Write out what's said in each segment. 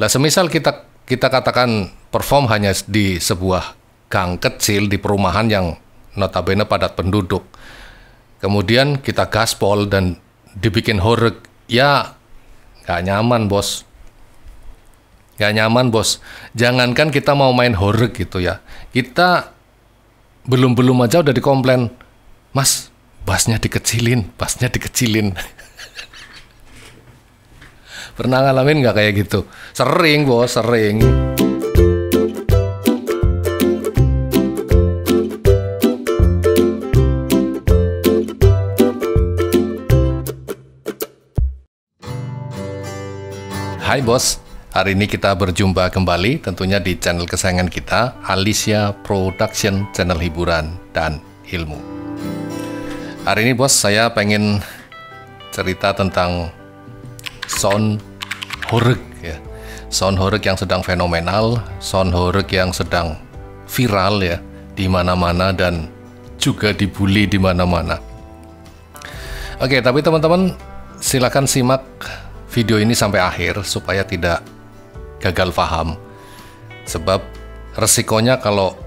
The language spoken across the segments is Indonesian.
Lah semisal kita katakan perform hanya di sebuah gang kecil di perumahan yang notabene padat penduduk. Kemudian kita gaspol dan dibikin horeg, ya nggak nyaman bos. Nggak nyaman bos. Jangankan kita mau main horeg gitu ya. Kita belum aja udah dikomplain, Mas, bassnya dikecilin. Pernah ngalamin nggak kayak gitu? Sering bos, sering. Hai bos, hari ini kita berjumpa kembali tentunya di channel kesayangan kita, Alicia Production, channel hiburan dan ilmu. Hari ini bos, saya pengen cerita tentang sound horeg ya. Sound horeg yang sedang fenomenal, sound horeg yang sedang viral ya di mana-mana dan juga dibully di mana-mana. Oke, tapi teman-teman silakan simak video ini sampai akhir supaya tidak gagal paham. Sebab resikonya kalau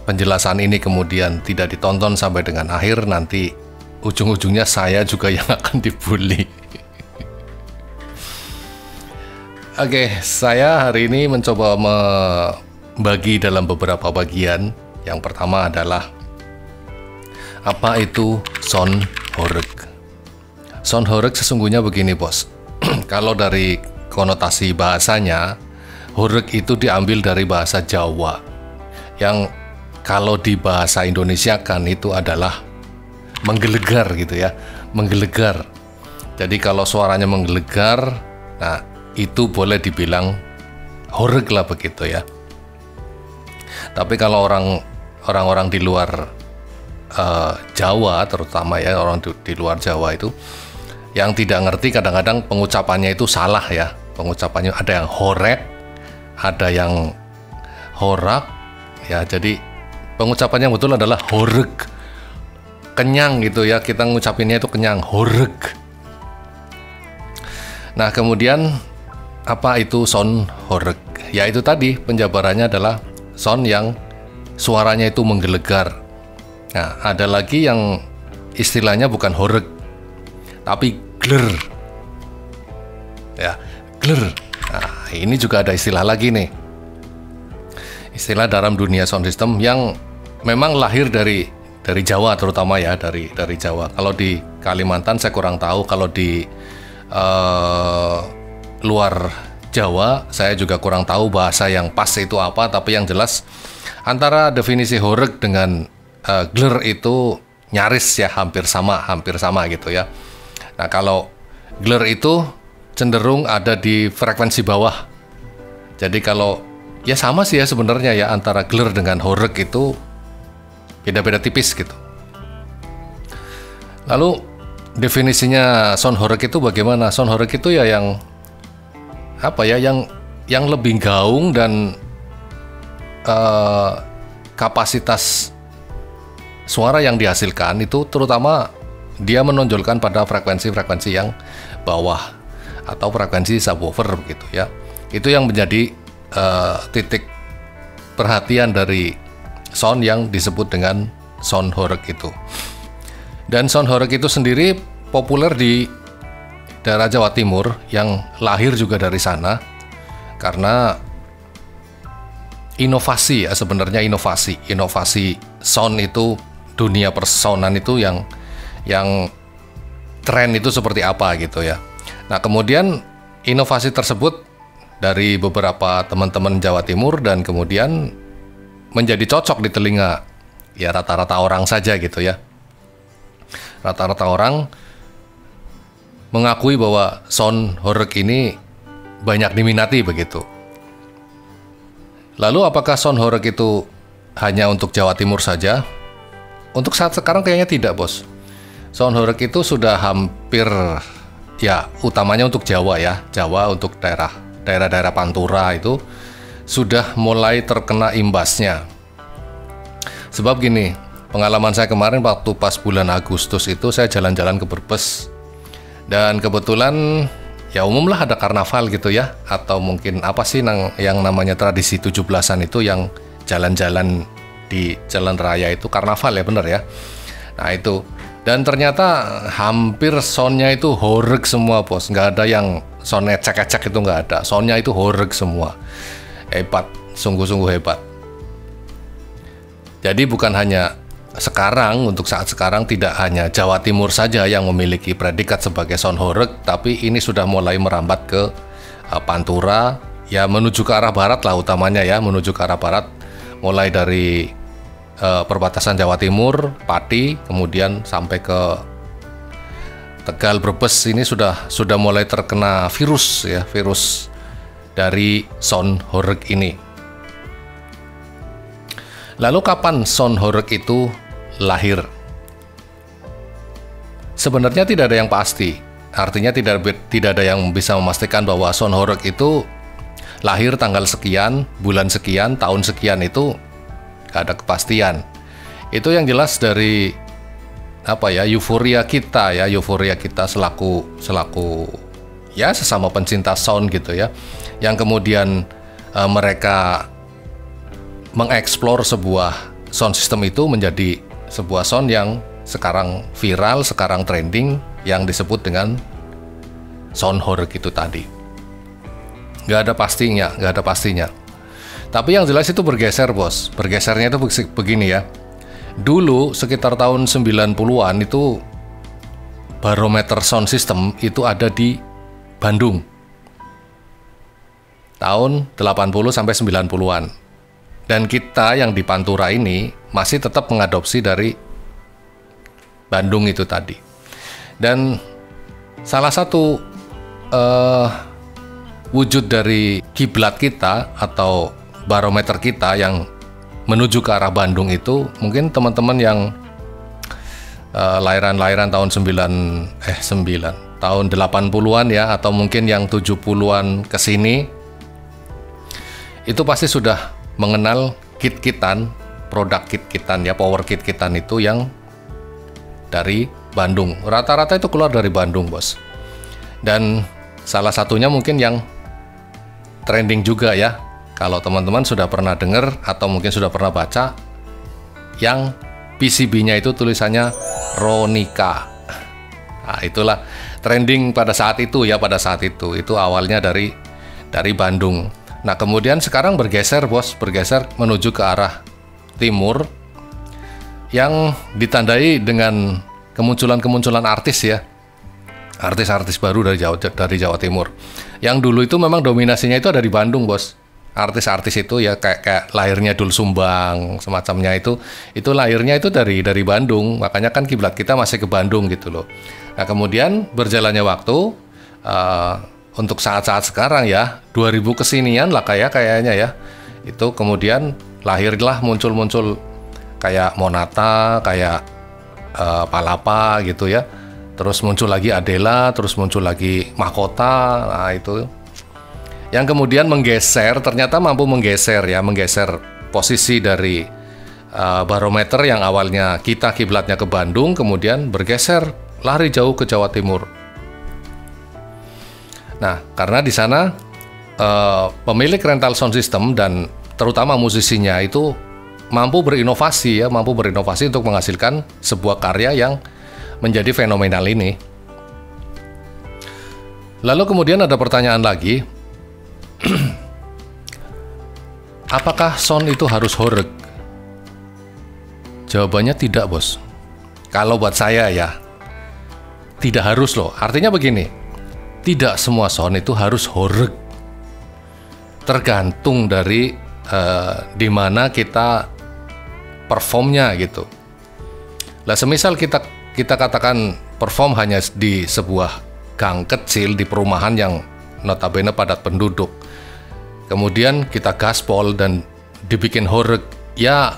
penjelasan ini kemudian tidak ditonton sampai dengan akhir, nanti ujung-ujungnya saya juga yang akan dibully. Oke, saya hari ini mencoba membagi dalam beberapa bagian. Yang pertama adalah apa itu sound horeg. Sound horeg sesungguhnya begini bos. Kalau dari konotasi bahasanya, horeg itu diambil dari bahasa Jawa. Yang kalau di bahasa Indonesia kan itu adalah menggelegar gitu ya, menggelegar. Jadi kalau suaranya menggelegar, nah itu boleh dibilang horeg lah begitu ya. Tapi kalau orang-orang di luar Jawa terutama ya, orang di luar Jawa itu yang tidak ngerti kadang-kadang pengucapannya itu salah ya. Pengucapannya ada yang horeg, ada yang horak ya. Jadi pengucapannya yang betul adalah horeg. Kenyang gitu ya, kita ngucapinnya itu kenyang, horeg. Nah kemudian apa itu sound horeg? Ya itu tadi penjabarannya adalah sound yang suaranya itu menggelegar. Nah ada lagi yang istilahnya bukan horeg tapi gler ya, gler. Nah ini juga ada istilah lagi nih, istilah dalam dunia sound system yang memang lahir dari Jawa terutama ya, dari Jawa. Kalau di Kalimantan saya kurang tahu, kalau di luar Jawa saya juga kurang tahu bahasa yang pas itu apa, tapi yang jelas antara definisi horeg dengan gler itu nyaris ya hampir sama gitu ya. Nah kalau gler itu cenderung ada di frekuensi bawah. Jadi kalau ya sama sih ya sebenarnya ya, antara gler dengan horeg itu beda-beda tipis gitu. Lalu definisinya sound horeg itu bagaimana? Sound horeg itu ya yang apa ya, yang lebih gaung dan kapasitas suara yang dihasilkan itu terutama dia menonjolkan pada frekuensi-frekuensi yang bawah atau frekuensi subwoofer begitu ya. Itu yang menjadi titik perhatian dari sound yang disebut dengan sound horeg itu. Dan sound horeg itu sendiri populer di daerah Jawa Timur, yang lahir juga dari sana karena inovasi ya, sebenarnya inovasi sound itu, dunia persoundan itu yang tren itu seperti apa gitu ya. Nah kemudian inovasi tersebut dari beberapa teman-teman Jawa Timur dan kemudian menjadi cocok di telinga ya rata-rata orang saja gitu ya. Rata-rata orang mengakui bahwa sound horeg ini banyak diminati begitu. Lalu apakah sound horeg itu hanya untuk Jawa Timur saja? Untuk saat sekarang kayaknya tidak bos. Sound horeg itu sudah hampir ya utamanya untuk Jawa ya. Jawa untuk daerah-daerah Pantura itu sudah mulai terkena imbasnya. Sebab gini, pengalaman saya kemarin waktu pas bulan Agustus itu saya jalan-jalan ke Brebes. Dan kebetulan ya umum lah, ada karnaval gitu ya, atau mungkin apa sih yang namanya tradisi 17-an itu, yang jalan-jalan di jalan raya itu karnaval ya, bener ya. Nah itu, dan ternyata hampir soundnya itu horeg semua bos, nggak ada yang sound ecek-ecek, itu nggak ada, soundnya itu horeg semua. Hebat, sungguh-sungguh hebat. Jadi bukan hanya sekarang, untuk saat sekarang tidak hanya Jawa Timur saja yang memiliki predikat sebagai sound horeg, tapi ini sudah mulai merambat ke Pantura, ya menuju ke arah barat lah utamanya ya, menuju ke arah barat, mulai dari perbatasan Jawa Timur, Pati, kemudian sampai ke Tegal, Brebes. Ini sudah mulai terkena virus ya, virus dari sound horeg ini. Lalu kapan sound horeg itu lahir? Sebenarnya tidak ada yang pasti. Artinya tidak ada yang bisa memastikan bahwa sound horeg itu lahir tanggal sekian, bulan sekian, tahun sekian, itu gak ada kepastian. Itu yang jelas dari apa ya, euforia kita selaku ya sesama pencinta sound gitu ya, yang kemudian mereka mengeksplor sebuah sound system itu menjadi sebuah sound yang sekarang viral, sekarang trending, yang disebut dengan sound horeg itu tadi. Nggak ada pastinya. Tapi yang jelas itu bergeser bos. Bergesernya itu begini ya. Dulu sekitar tahun 90-an itu barometer sound system itu ada di Bandung. Tahun 80 sampai 90-an. Dan kita yang di Pantura ini masih tetap mengadopsi dari Bandung itu tadi. Dan salah satu wujud dari kiblat kita atau barometer kita yang menuju ke arah Bandung itu, mungkin teman-teman yang lahiran tahun 9 tahun 80-an ya, atau mungkin yang 70-an ke sini, itu pasti sudah mengenal kit-kitan, produk kit-kitan ya, power kit-kitan itu yang dari Bandung. Rata-rata itu keluar dari Bandung bos. Dan salah satunya mungkin yang trending juga ya, kalau teman-teman sudah pernah dengar atau mungkin sudah pernah baca, yang PCB-nya itu tulisannya Ronica. Nah, itulah trending pada saat itu ya, itu awalnya dari Bandung. Nah, kemudian sekarang bergeser bos, bergeser menuju ke arah timur, yang ditandai dengan kemunculan artis ya, artis-artis baru dari Jawa Timur. Yang dulu itu memang dominasinya itu ada di Bandung bos. Artis-artis itu ya kayak lahirnya Doel Sumbang semacamnya, itu lahirnya itu dari Bandung. Makanya kan kiblat kita masih ke Bandung gitu loh. Nah, kemudian berjalannya waktu, untuk saat-saat sekarang ya, 2000 kesinian lah kayaknya ya, itu kemudian lahirlah muncul kayak Monata, kayak Palapa gitu ya, terus muncul lagi Adela, terus muncul lagi Mahkota. Nah itu yang kemudian ternyata mampu menggeser posisi dari barometer yang awalnya kita kiblatnya ke Bandung, kemudian bergeser lari jauh ke Jawa Timur. Nah, karena di sana pemilik rental sound system dan terutama musisinya itu mampu berinovasi untuk menghasilkan sebuah karya yang menjadi fenomenal ini. Lalu kemudian ada pertanyaan lagi, apakah sound itu harus horeg? Jawabannya tidak bos. Kalau buat saya ya, tidak harus loh. Artinya begini, tidak semua sound itu harus horeg. Tergantung dari di mana kita performnya gitu. Lah semisal kita katakan perform hanya di sebuah gang kecil di perumahan yang notabene padat penduduk, kemudian kita gaspol dan dibikin horeg, ya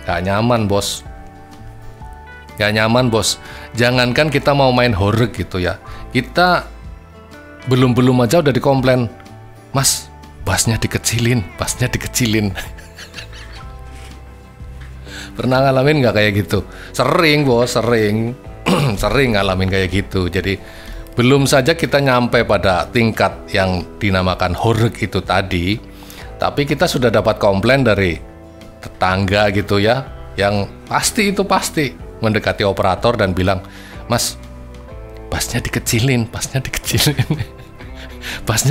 gak nyaman bos. Jangankan kita mau main horeg gitu ya, kita belum aja udah dikomplain, mas bassnya dikecilin. Pernah ngalamin nggak kayak gitu? Sering bos, sering ngalamin kayak gitu. Jadi belum saja kita nyampe pada tingkat yang dinamakan horeg itu tadi, tapi kita sudah dapat komplain dari tetangga gitu ya, yang pasti mendekati operator dan bilang, "Mas, bassnya dikecilin, bassnya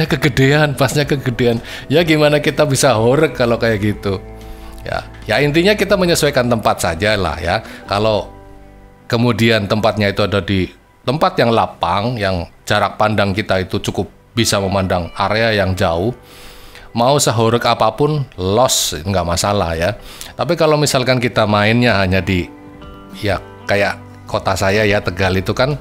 kegedean. Ya gimana kita bisa horeg kalau kayak gitu? Ya intinya kita menyesuaikan tempat saja lah ya. Kalau kemudian tempatnya itu ada di tempat yang lapang, yang jarak pandang kita itu cukup bisa memandang area yang jauh, mau sehoreg apapun, loss nggak masalah ya. Tapi kalau misalkan kita mainnya hanya di, ya kayak kota saya ya, Tegal itu kan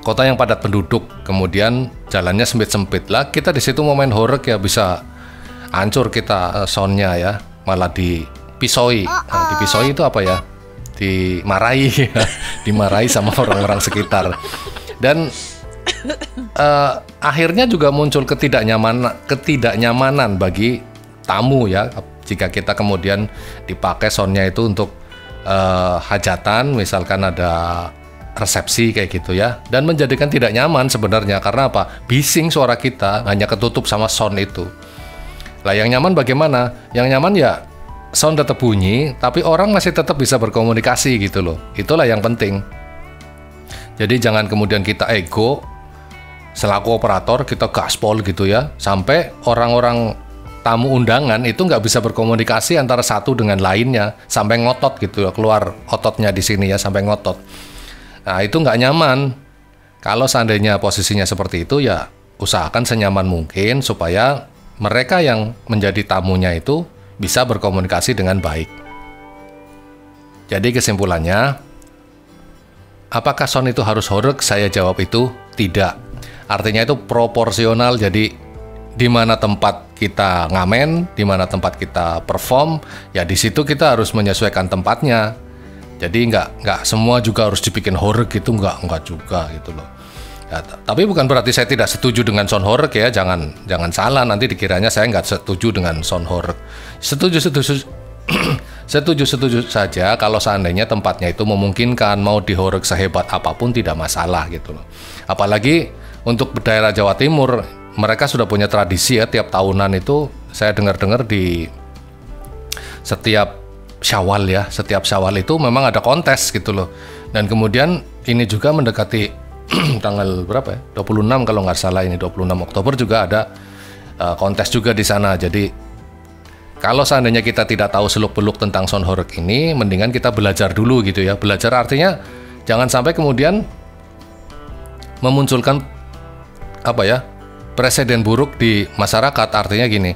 kota yang padat penduduk, kemudian jalannya sempit-sempit lah, kita di situ mau main horeg ya bisa hancur kita soundnya ya, malah dipisoi. Nah, dipisoi itu apa ya? Dimarahi dimarahi sama orang-orang sekitar, dan akhirnya juga muncul ketidaknyamanan bagi tamu ya, jika kita kemudian dipakai soundnya itu untuk hajatan, misalkan ada resepsi kayak gitu ya, dan menjadikan tidak nyaman sebenarnya. Karena apa? Bising suara kita, hanya ketutup sama sound itu. Lah yang nyaman bagaimana? Yang nyaman ya sound tetap bunyi, tapi orang masih tetap bisa berkomunikasi gitu loh. Itulah yang penting. Jadi jangan kemudian kita ego selaku operator, kita gaspol gitu ya, sampai orang-orang tamu undangan itu nggak bisa berkomunikasi antara satu dengan lainnya, sampai ngotot gitu ya, keluar ototnya di sini ya, sampai ngotot. Nah itu nggak nyaman. Kalau seandainya posisinya seperti itu ya, usahakan senyaman mungkin supaya mereka yang menjadi tamunya itu bisa berkomunikasi dengan baik. Jadi kesimpulannya, apakah sound itu harus horeg? Saya jawab itu tidak. Artinya itu proporsional. Jadi di mana tempat kita ngamen, di mana tempat kita perform, ya di situ kita harus menyesuaikan tempatnya. Jadi nggak semua juga harus dibikin horeg gitu, nggak juga gitu loh. Ya, tapi bukan berarti saya tidak setuju dengan sound horeg ya, jangan salah, nanti dikiranya saya nggak setuju dengan sound horeg. Setuju saja kalau seandainya tempatnya itu memungkinkan, mau dihoreg sehebat apapun tidak masalah gitu loh. Apalagi untuk daerah Jawa Timur, mereka sudah punya tradisi ya, tiap tahunan itu saya dengar-dengar di setiap Syawal ya, setiap Syawal itu memang ada kontes gitu loh. Dan kemudian ini juga mendekati tanggal berapa ya? 26 kalau nggak salah, ini 26 Oktober juga ada kontes juga di sana. Jadi kalau seandainya kita tidak tahu seluk-beluk tentang sound horeg ini, mendingan kita belajar dulu gitu ya. Belajar artinya jangan sampai kemudian memunculkan apa ya, presiden buruk di masyarakat. Artinya gini,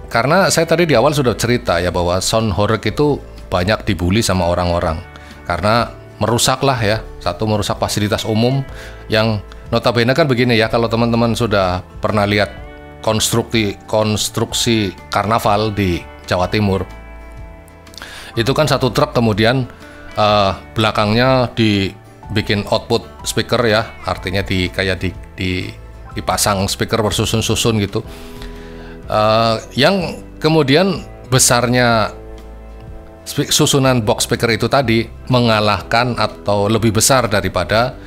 karena saya tadi di awal sudah cerita ya bahwa sound horeg itu banyak dibully sama orang-orang karena merusak lah ya, satu merusak fasilitas umum yang notabene kan begini ya, kalau teman-teman sudah pernah lihat konstruksi karnaval di Jawa Timur, itu kan satu truk kemudian belakangnya dibikin output speaker ya, artinya dipasang speaker bersusun-susun gitu, yang kemudian besarnya susunan box speaker itu tadi mengalahkan atau lebih besar daripada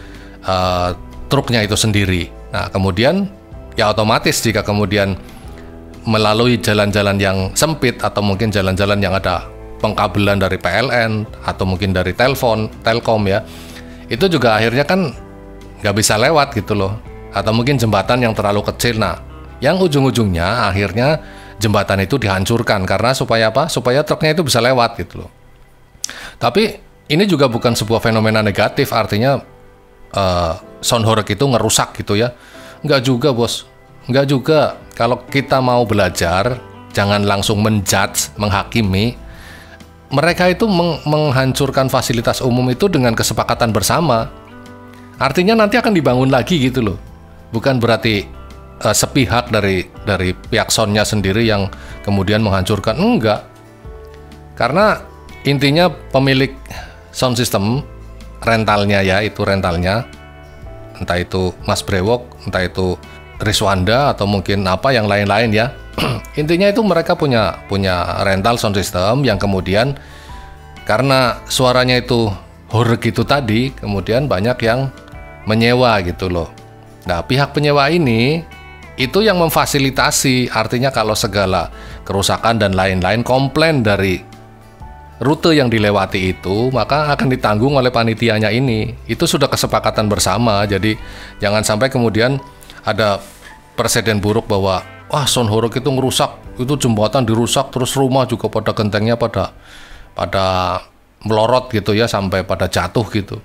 truknya itu sendiri. Nah kemudian ya otomatis jika kemudian melalui jalan-jalan yang sempit atau mungkin jalan-jalan yang ada pengkabelan dari PLN atau mungkin dari telkom ya, itu juga akhirnya kan nggak bisa lewat gitu loh, atau mungkin jembatan yang terlalu kecil. Nah yang ujung-ujungnya akhirnya jembatan itu dihancurkan karena supaya apa? Supaya truknya itu bisa lewat gitu loh. Tapi ini juga bukan sebuah fenomena negatif, artinya sound horeg itu ngerusak gitu ya. Nggak juga bos, nggak juga. Kalau kita mau belajar, jangan langsung menjudge, menghakimi. Mereka itu menghancurkan fasilitas umum itu dengan kesepakatan bersama. Artinya nanti akan dibangun lagi gitu loh. Bukan berarti sepihak dari pihak soundnya sendiri yang kemudian menghancurkan, enggak. Karena intinya pemilik sound system rentalnya ya, itu rentalnya, entah itu Mas Brewok, entah itu Riswanda atau mungkin apa yang lain-lain ya. Intinya itu mereka punya rental sound system yang kemudian karena suaranya itu horeg itu tadi, kemudian banyak yang menyewa gitu loh. Nah, pihak penyewa ini itu yang memfasilitasi, artinya kalau segala kerusakan dan lain-lain komplain dari rute yang dilewati itu, maka akan ditanggung oleh panitianya ini. Itu sudah kesepakatan bersama, jadi jangan sampai kemudian ada presiden buruk bahwa wah Son Horeg itu ngerusak, itu jembatan dirusak, terus rumah juga pada gentengnya pada melorot gitu ya, sampai pada jatuh gitu.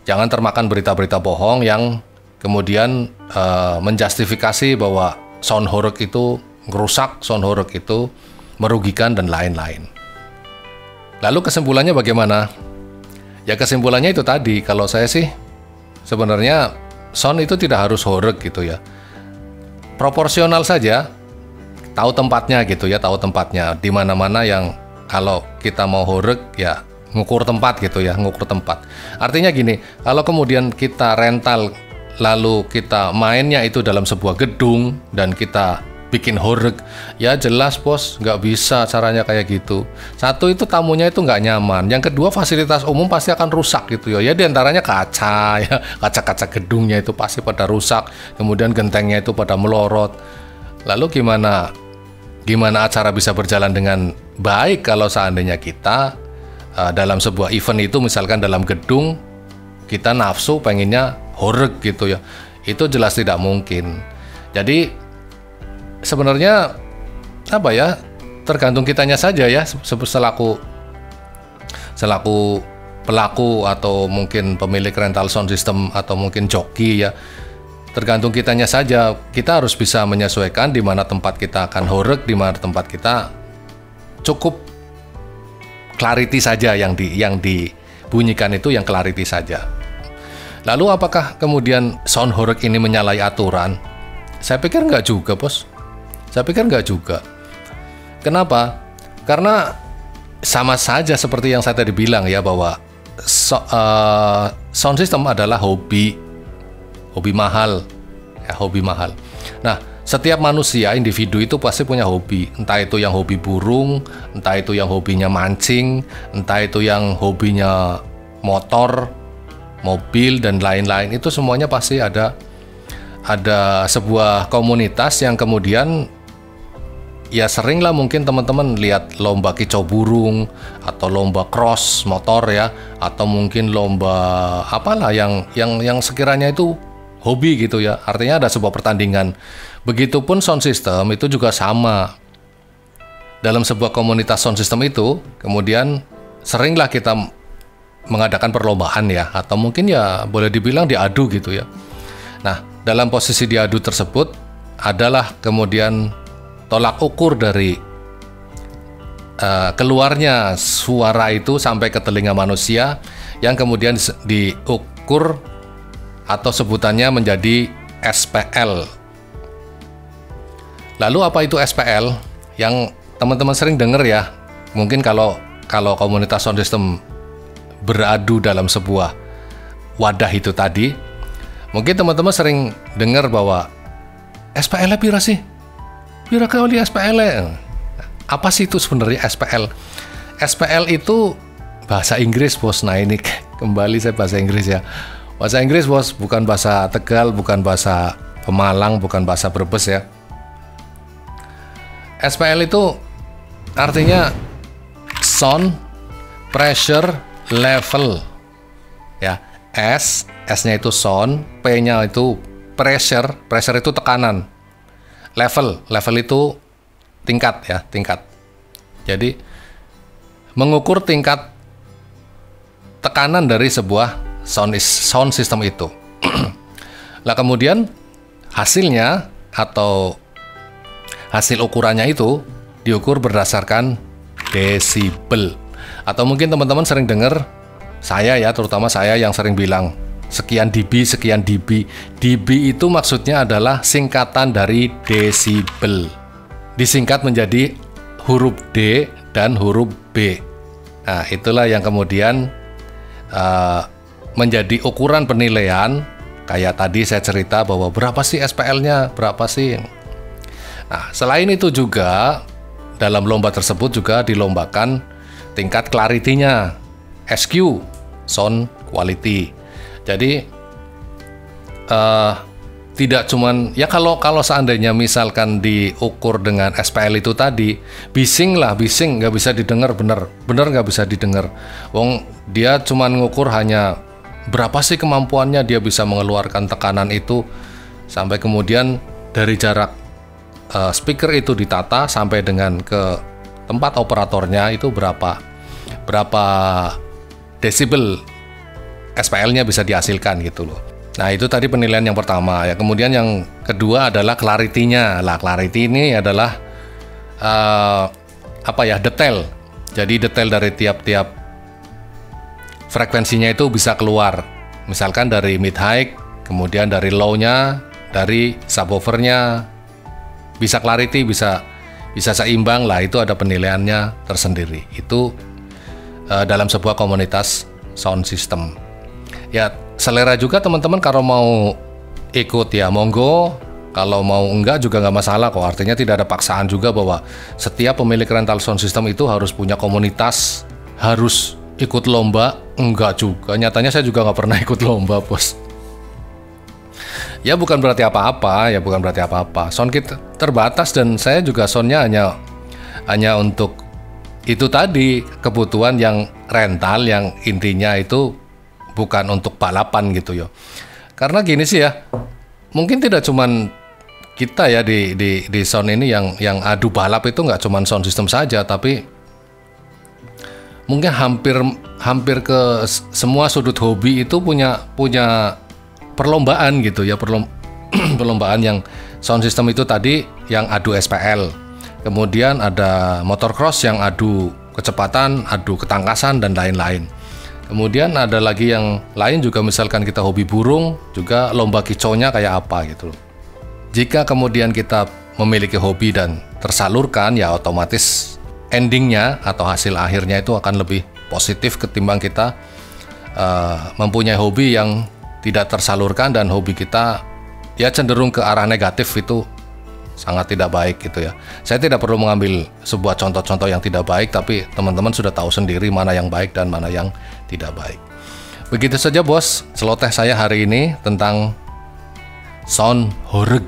Jangan termakan berita-berita bohong yang kemudian menjustifikasi bahwa Son Horeg itu ngerusak, Son Horeg itu merugikan dan lain-lain. Lalu kesimpulannya bagaimana? Ya kesimpulannya itu tadi, kalau saya sih sebenarnya Son itu tidak harus Horeg gitu ya. Proporsional saja, tahu tempatnya gitu ya, tahu tempatnya. Di mana-mana yang kalau kita mau Horeg ya ngukur tempat gitu ya, ngukur tempat. Artinya gini, kalau kemudian kita rental lalu kita mainnya itu dalam sebuah gedung dan kita bikin Horeg, ya jelas bos, nggak bisa caranya kayak gitu. Satu itu tamunya itu nggak nyaman, yang kedua fasilitas umum pasti akan rusak gitu ya. Ya diantaranya kaca ya, kaca-kaca gedungnya itu pasti pada rusak, kemudian gentengnya itu pada melorot. Lalu gimana acara bisa berjalan dengan baik kalau seandainya kita dalam sebuah event itu, misalkan dalam gedung, kita nafsu pengennya Horeg gitu ya, itu jelas tidak mungkin. Jadi sebenarnya apa ya, tergantung kitanya saja ya, selaku pelaku atau mungkin pemilik rental sound system atau mungkin joki ya, tergantung kitanya saja. Kita harus bisa menyesuaikan di mana tempat kita akan Horeg, di mana tempat kita cukup clarity saja, yang dibunyikan itu yang clarity saja. Lalu apakah kemudian sound Horeg ini menyalahi aturan? Saya pikir enggak juga bos. Saya pikir enggak juga. Kenapa? Karena sama saja seperti yang saya tadi bilang ya, bahwa sound system adalah hobi mahal ya, hobi mahal. Nah, setiap manusia, individu itu pasti punya hobi. Entah itu yang hobi burung, entah itu yang hobinya mancing, entah itu yang hobinya motor, mobil dan lain-lain. Itu semuanya pasti ada sebuah komunitas yang kemudian ya sering lah mungkin teman-teman lihat lomba kicau burung atau lomba cross motor ya, atau mungkin lomba apalah yang sekiranya itu hobi gitu ya. Artinya ada sebuah pertandingan. Begitupun sound system itu juga sama. Dalam sebuah komunitas sound system itu kemudian seringlah kita mengadakan perlombaan ya, atau mungkin ya boleh dibilang diadu gitu ya. Nah, dalam posisi diadu tersebut adalah kemudian tolak ukur dari keluarnya suara itu sampai ke telinga manusia, yang kemudian diukur atau sebutannya menjadi SPL. Lalu apa itu SPL? Yang teman-teman sering dengar ya, mungkin kalau komunitas sound system beradu dalam sebuah wadah itu tadi, mungkin teman-teman sering dengar bahwa SPL-nya pira sih? Pira kali SPL? Apa sih itu sebenarnya SPL? SPL itu bahasa Inggris bos. Nah ini kembali saya bahasa Inggris ya. Bahasa Inggris bos, bukan bahasa Tegal, bukan bahasa Pemalang, bukan bahasa Brebes ya. SPL itu artinya sound pressure level ya. S-nya itu sound, P-nya itu pressure itu tekanan. Level itu tingkat ya, tingkat. Jadi mengukur tingkat tekanan dari sebuah sound system itu. Lah kemudian hasilnya atau hasil ukurannya itu diukur berdasarkan desibel. Atau mungkin teman-teman sering dengar, saya ya, terutama saya yang sering bilang sekian dB, sekian dB. dB itu maksudnya adalah singkatan dari desibel. Disingkat menjadi huruf D dan huruf B. Nah, itulah yang kemudian menjadi ukuran penilaian. Kayak tadi saya cerita bahwa berapa sih SPL-nya, berapa sih. Nah, selain itu juga dalam lomba tersebut juga dilombakan tingkat clarity-nya, SQ, sound quality. Jadi tidak cuman ya kalau seandainya misalkan diukur dengan SPL itu tadi, bising nggak bisa didengar, bener nggak bisa didengar. Wong dia cuman ngukur hanya berapa sih kemampuannya dia bisa mengeluarkan tekanan itu, sampai kemudian dari jarak speaker itu ditata sampai dengan ke tempat operatornya itu berapa desibel SPL-nya bisa dihasilkan gitu loh. Nah itu tadi penilaian yang pertama ya. Kemudian yang kedua adalah clarity-nya. Lah clarity ini adalah detail. Jadi detail dari tiap-tiap frekuensinya itu bisa keluar. Misalkan dari mid high, kemudian dari low-nya, dari subwoofer-nya, bisa clarity, bisa seimbang lah. Itu ada penilaiannya tersendiri. Itu dalam sebuah komunitas sound system. Ya selera juga teman-teman, kalau mau ikut ya monggo, kalau mau enggak juga nggak masalah kok. Artinya tidak ada paksaan juga bahwa setiap pemilik rental sound system itu harus punya komunitas, harus ikut lomba. Enggak juga, nyatanya saya juga nggak pernah ikut lomba bos. Ya bukan berarti apa-apa, sound kit terbatas dan saya juga soundnya hanya untuk itu tadi, kebutuhan yang rental, yang intinya itu bukan untuk balapan gitu ya. Karena gini sih ya, mungkin tidak cuman kita ya di sound ini yang adu balap itu nggak cuman sound system saja, tapi mungkin hampir ke semua sudut hobi itu punya perlombaan gitu ya, perlombaan yang sound system itu tadi yang adu SPL. Kemudian ada motocross yang adu kecepatan, adu ketangkasan dan lain-lain. Kemudian ada lagi yang lain juga, misalkan kita hobi burung, juga lomba kicaunya kayak apa gitu. Jika kemudian kita memiliki hobi dan tersalurkan, ya otomatis endingnya atau hasil akhirnya itu akan lebih positif ketimbang kita mempunyai hobi yang tidak tersalurkan dan hobi kita ya cenderung ke arah negatif. Itu sangat tidak baik gitu ya. Saya tidak perlu mengambil sebuah contoh-contoh yang tidak baik, tapi teman-teman sudah tahu sendiri mana yang baik dan mana yang tidak baik. Begitu saja bos, celoteh saya hari ini tentang sound horeg.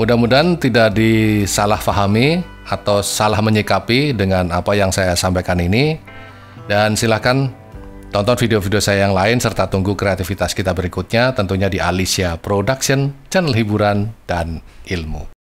Mudah-mudahan tidak disalahpahami atau salah menyikapi dengan apa yang saya sampaikan ini. Dan silahkan tonton video-video saya yang lain serta tunggu kreativitas kita berikutnya, tentunya di Alicia Production, channel hiburan dan ilmu.